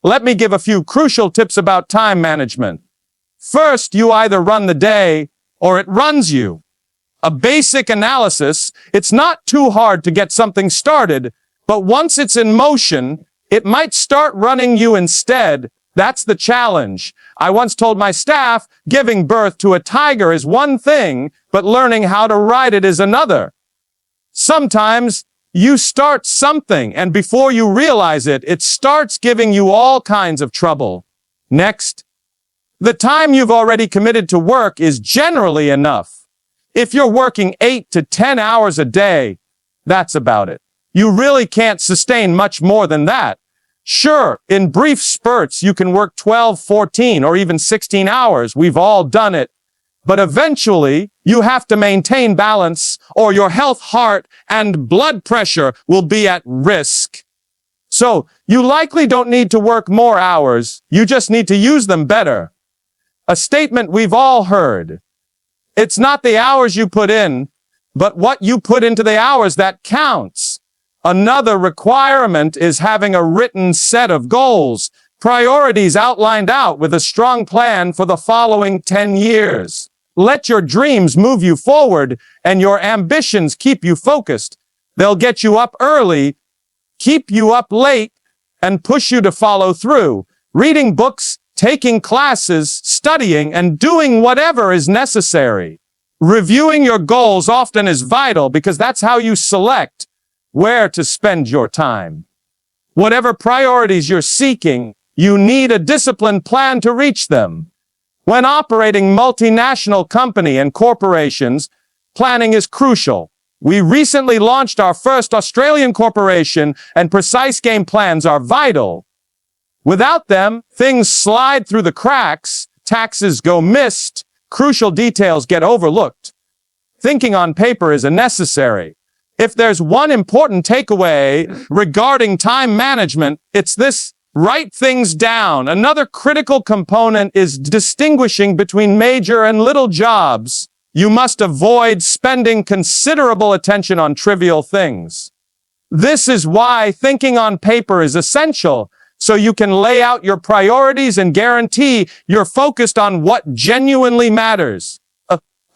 Let me give a few crucial tips about time management. First, you either run the day or it runs you. A basic analysis, it's not too hard to get something started, but once it's in motion, it might start running you instead. That's the challenge. I once told my staff, giving birth to a tiger is one thing, but learning how to ride it is another. Sometimes you start something, and before you realize it, it starts giving you all kinds of trouble. Next, the time you've already committed to work is generally enough. If you're working 8 to 10 hours a day, that's about it. You really can't sustain much more than that. Sure, in brief spurts, you can work 12, 14, or even 16 hours. We've all done it. But eventually, you have to maintain balance, or your health, heart, and blood pressure will be at risk. So, you likely don't need to work more hours. You just need to use them better. A statement we've all heard. It's not the hours you put in, but what you put into the hours that counts. Another requirement is having a written set of goals, priorities outlined out with a strong plan for the following 10 years. Let your dreams move you forward and your ambitions keep you focused. They'll get you up early, keep you up late, and push you to follow through. Reading books, taking classes, studying, and doing whatever is necessary. Reviewing your goals often is vital because that's how you select where to spend your time. Whatever priorities you're seeking, you need a disciplined plan to reach them. When operating multinational company and corporations, planning is crucial. We recently launched our first Australian corporation, and precise game plans are vital. Without them, things slide through the cracks, taxes go missed, crucial details get overlooked. Thinking on paper is necessary. If there's one important takeaway regarding time management, it's this: write things down. Another critical component is distinguishing between major and little jobs. You must avoid spending considerable attention on trivial things. This is why thinking on paper is essential, so you can lay out your priorities and guarantee you're focused on what genuinely matters.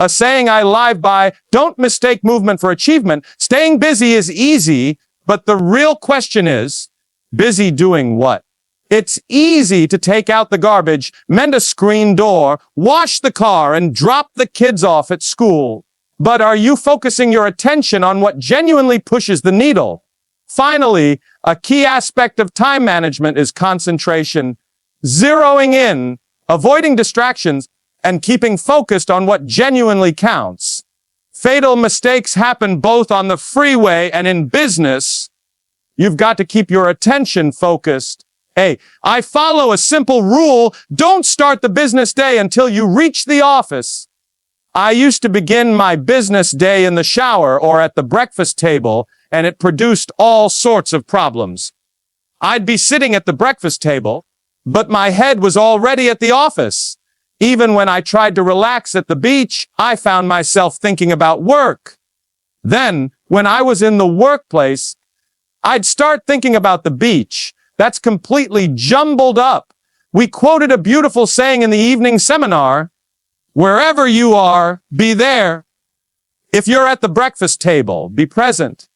A saying I live by: don't mistake movement for achievement. Staying busy is easy, but the real question is, busy doing what? It's easy to take out the garbage, mend a screen door, wash the car, and drop the kids off at school. But are you focusing your attention on what genuinely pushes the needle? Finally, a key aspect of time management is concentration. Zeroing in, avoiding distractions, and keeping focused on what genuinely counts. Fatal mistakes happen both on the freeway and in business. You've got to keep your attention focused. Hey, I follow a simple rule: don't start the business day until you reach the office. I used to begin my business day in the shower or at the breakfast table, and it produced all sorts of problems. I'd be sitting at the breakfast table, but my head was already at the office. Even when I tried to relax at the beach, I found myself thinking about work. Then, when I was in the workplace, I'd start thinking about the beach. That's completely jumbled up. We quoted a beautiful saying in the evening seminar: wherever you are, be there. If you're at the breakfast table, be present.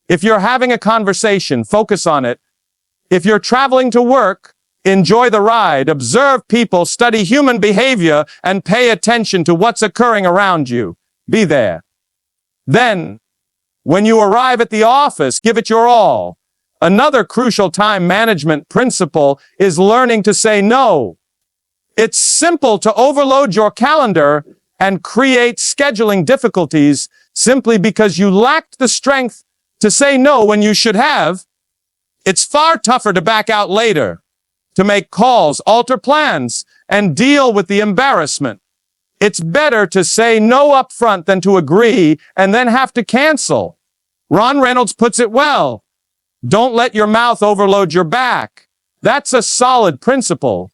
If you're having a conversation, focus on it. If you're traveling to work, enjoy the ride, observe people, study human behavior, and pay attention to what's occurring around you. Be there. Then, when you arrive at the office, give it your all. Another crucial time management principle is learning to say no. It's simple to overload your calendar and create scheduling difficulties simply because you lacked the strength to say no when you should have. It's far tougher to back out later, to make calls, alter plans, and deal with the embarrassment. It's better to say no up front than to agree and then have to cancel. Ron Reynolds puts it well: don't let your mouth overload your back. That's a solid principle.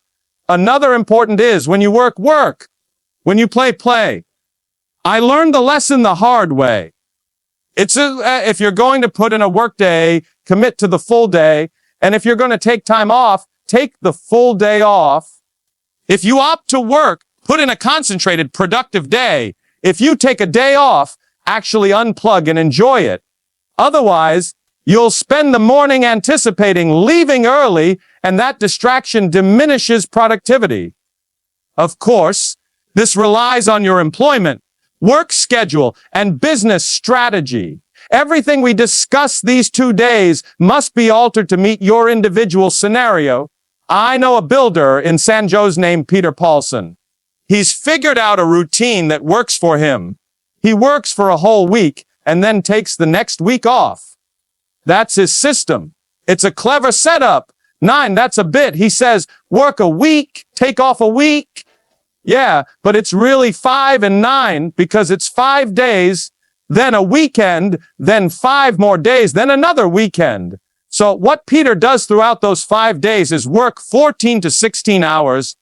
Another important is: when you work, work. When you play, play. I learned the lesson the hard way. If you're going to put in a work day, commit to the full day. And if you're going to take take the full day off. If you opt to work, put in a concentrated, productive day. If you take a day off, actually unplug and enjoy it. Otherwise, you'll spend the morning anticipating leaving early, and that distraction diminishes productivity. Of course, this relies on your employment, work schedule, and business strategy. Everything we discuss these 2 days must be altered to meet your individual scenario. I know a builder in San Jose named Peter Paulson. He's figured out a routine that works for him. He works for a whole week and then takes the next week off. That's his system. It's a clever setup. 9, that's a bit. He says, work a week, take off a week. Yeah, but it's really 5 and 9 because it's 5 days, then a weekend, then 5 more days, then another weekend. So what Peter does throughout those 5 days is work 14 to 16 hours,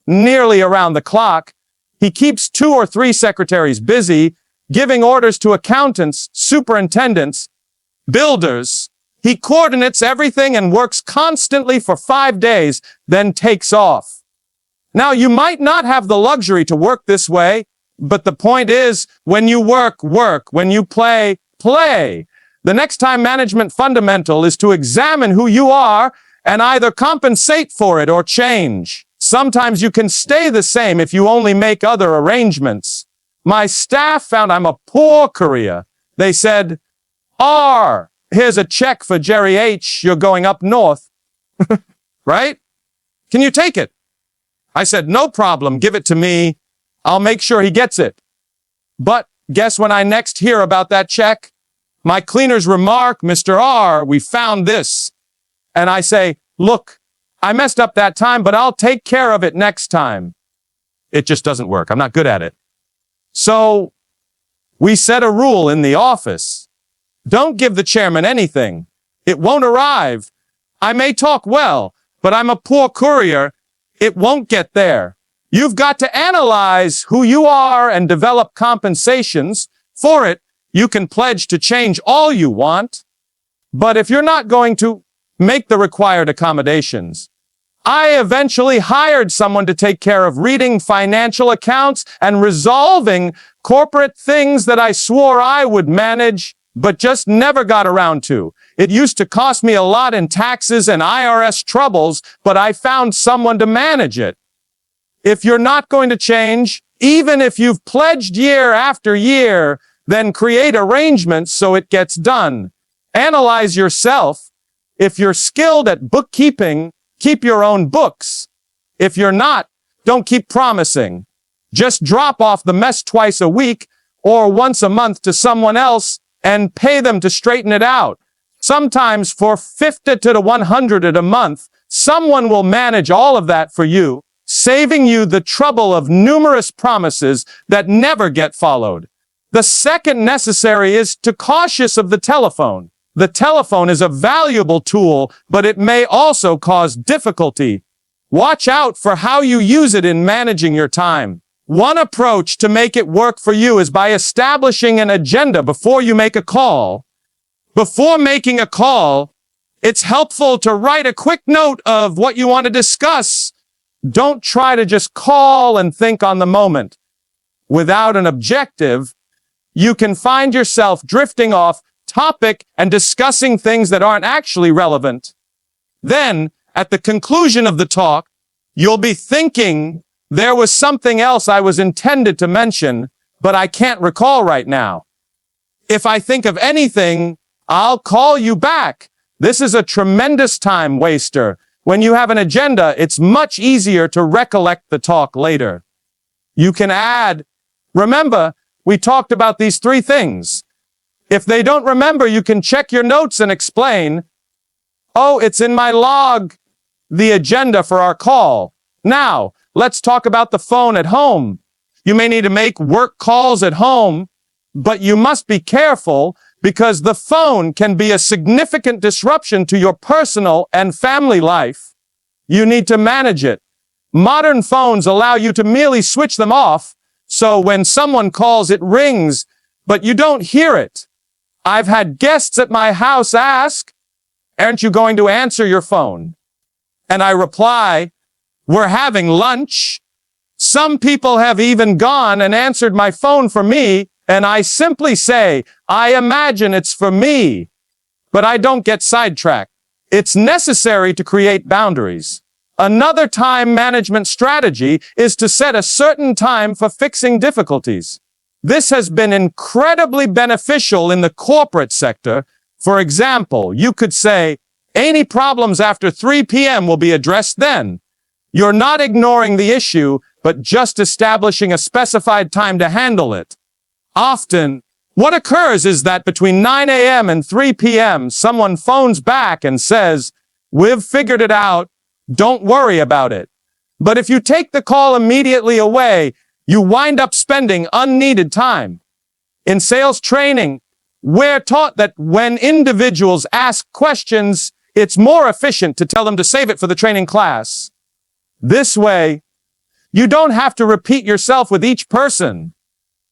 nearly around the clock. He keeps 2 or 3 secretaries busy, giving orders to accountants, superintendents, builders. He coordinates everything and works constantly for 5 days, then takes off. Now, you might not have the luxury to work this way, but the point is, when you work, work. When you play, play. The next time management fundamental is to examine who you are and either compensate for it or change. Sometimes you can stay the same if you only make other arrangements. My staff found I'm a poor courier. They said, R, here's a check for Jerry H. You're going up north. Right? Can you take it? I said, no problem. Give it to me. I'll make sure he gets it. But guess when I next hear about that check? My cleaners remark, Mr. R, we found this. And I say, look, I messed up that time, but I'll take care of it next time. It just doesn't work. I'm not good at it. So we set a rule in the office. Don't give the chairman anything. It won't arrive. I may talk well, but I'm a poor courier. It won't get there. You've got to analyze who you are and develop compensations. For it, you can pledge to change all you want. But if you're not going to make the required accommodations, I eventually hired someone to take care of reading financial accounts and resolving corporate things that I swore I would manage, but just never got around to. It used to cost me a lot in taxes and IRS troubles, but I found someone to manage it. If you're not going to change, even if you've pledged year after year, then create arrangements so it gets done. Analyze yourself. If you're skilled at bookkeeping, keep your own books. If you're not, don't keep promising. Just drop off the mess twice a week or once a month to someone else and pay them to straighten it out. Sometimes for 50 to 100 a month, someone will manage all of that for you, saving you the trouble of numerous promises that never get followed. The second necessary is to cautious of the telephone. The telephone is a valuable tool, but it may also cause difficulty. Watch out for how you use it in managing your time. One approach to make it work for you is by establishing an agenda before you make a call. Before making a call, it's helpful to write a quick note of what you want to discuss. Don't try to just call and think on the moment. Without an objective, you can find yourself drifting off topic and discussing things that aren't actually relevant. Then, at the conclusion of the talk, you'll be thinking, there was something else I was intended to mention, but I can't recall right now. If I think of anything, I'll call you back. This is a tremendous time waster. When you have an agenda, it's much easier to recollect the talk later. You can add, remember, we talked about these 3 things. If they don't remember, you can check your notes and explain, oh, it's in my log, the agenda for our call. Now, let's talk about the phone at home. You may need to make work calls at home, but you must be careful because the phone can be a significant disruption to your personal and family life. You need to manage it. Modern phones allow you to merely switch them off, so when someone calls, it rings, but you don't hear it. I've had guests at my house ask, aren't you going to answer your phone? And I reply, we're having lunch. Some people have even gone and answered my phone for me, and I simply say, I imagine it's for me. But I don't get sidetracked. It's necessary to create boundaries. Another time management strategy is to set a certain time for fixing difficulties. This has been incredibly beneficial in the corporate sector. For example, you could say, any problems after 3 p.m. will be addressed then. You're not ignoring the issue, but just establishing a specified time to handle it. Often, what occurs is that between 9 a.m. and 3 p.m., someone phones back and says, we've figured it out, don't worry about it. But if you take the call immediately away, you wind up spending unneeded time. In sales training, we're taught that when individuals ask questions, it's more efficient to tell them to save it for the training class. This way, you don't have to repeat yourself with each person.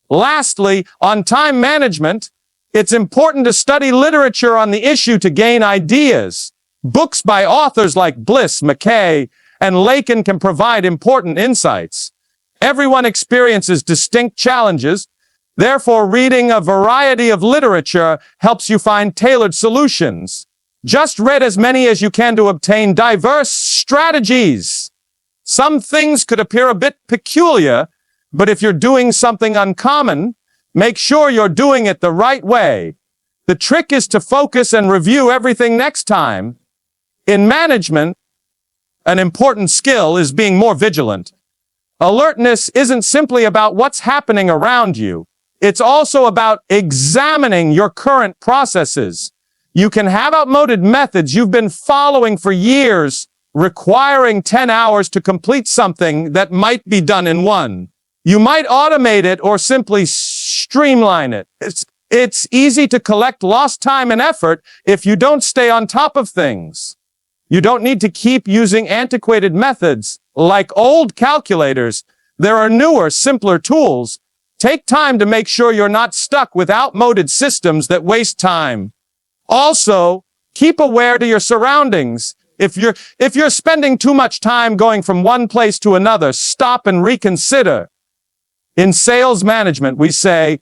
Lastly, on time management, it's important to study literature on the issue to gain ideas. Books by authors like Bliss, McKay, and Lacan can provide important insights. Everyone experiences distinct challenges. Therefore, reading a variety of literature helps you find tailored solutions. Just read as many as you can to obtain diverse strategies. Some things could appear a bit peculiar, but if you're doing something uncommon, make sure you're doing it the right way. The trick is to focus and review everything next time. In management, an important skill is being more vigilant. Alertness isn't simply about what's happening around you. It's also about examining your current processes. You can have outmoded methods you've been following for years, requiring 10 hours to complete something that might be done in 1. You might automate it or simply streamline it. It's easy to collect lost time and effort if you don't stay on top of things. You don't need to keep using antiquated methods like old calculators. There are newer, simpler tools. Take time to make sure you're not stuck with outmoded systems that waste time. Also, keep aware to your surroundings. If you're spending too much time going from one place to another, stop and reconsider. In sales management, we say,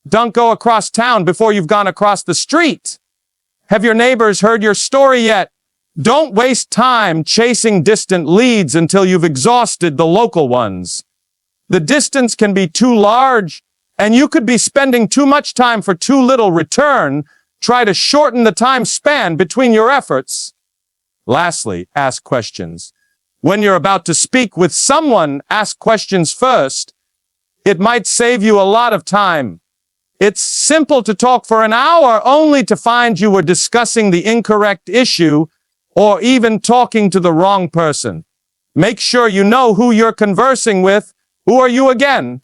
don't go across town before you've gone across the street. Have your neighbors heard your story yet? Don't waste time chasing distant leads until you've exhausted the local ones. The distance can be too large, and you could be spending too much time for too little return. Try to shorten the time span between your efforts. Lastly, ask questions. When you're about to speak with someone, ask questions first. It might save you a lot of time. It's simple to talk for an hour only to find you were discussing the incorrect issue or even talking to the wrong person. Make sure you know who you're conversing with. Who are you again?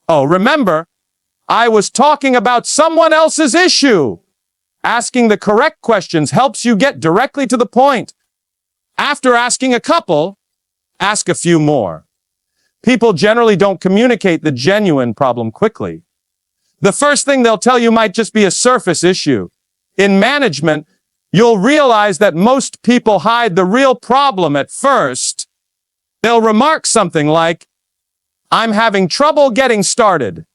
Oh, remember, I was talking about someone else's issue. Asking the correct questions helps you get directly to the point. After asking a couple, ask a few more. People generally don't communicate the genuine problem quickly. The first thing they'll tell you might just be a surface issue. In management, you'll realize that most people hide the real problem at first. They'll remark something like, I'm having trouble getting started.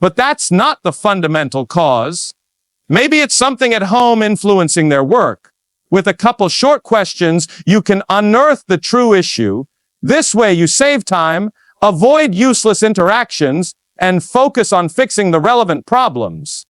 But that's not the fundamental cause. Maybe it's something at home influencing their work. With a couple short questions, you can unearth the true issue. This way you save time, avoid useless interactions, and focus on fixing the relevant problems.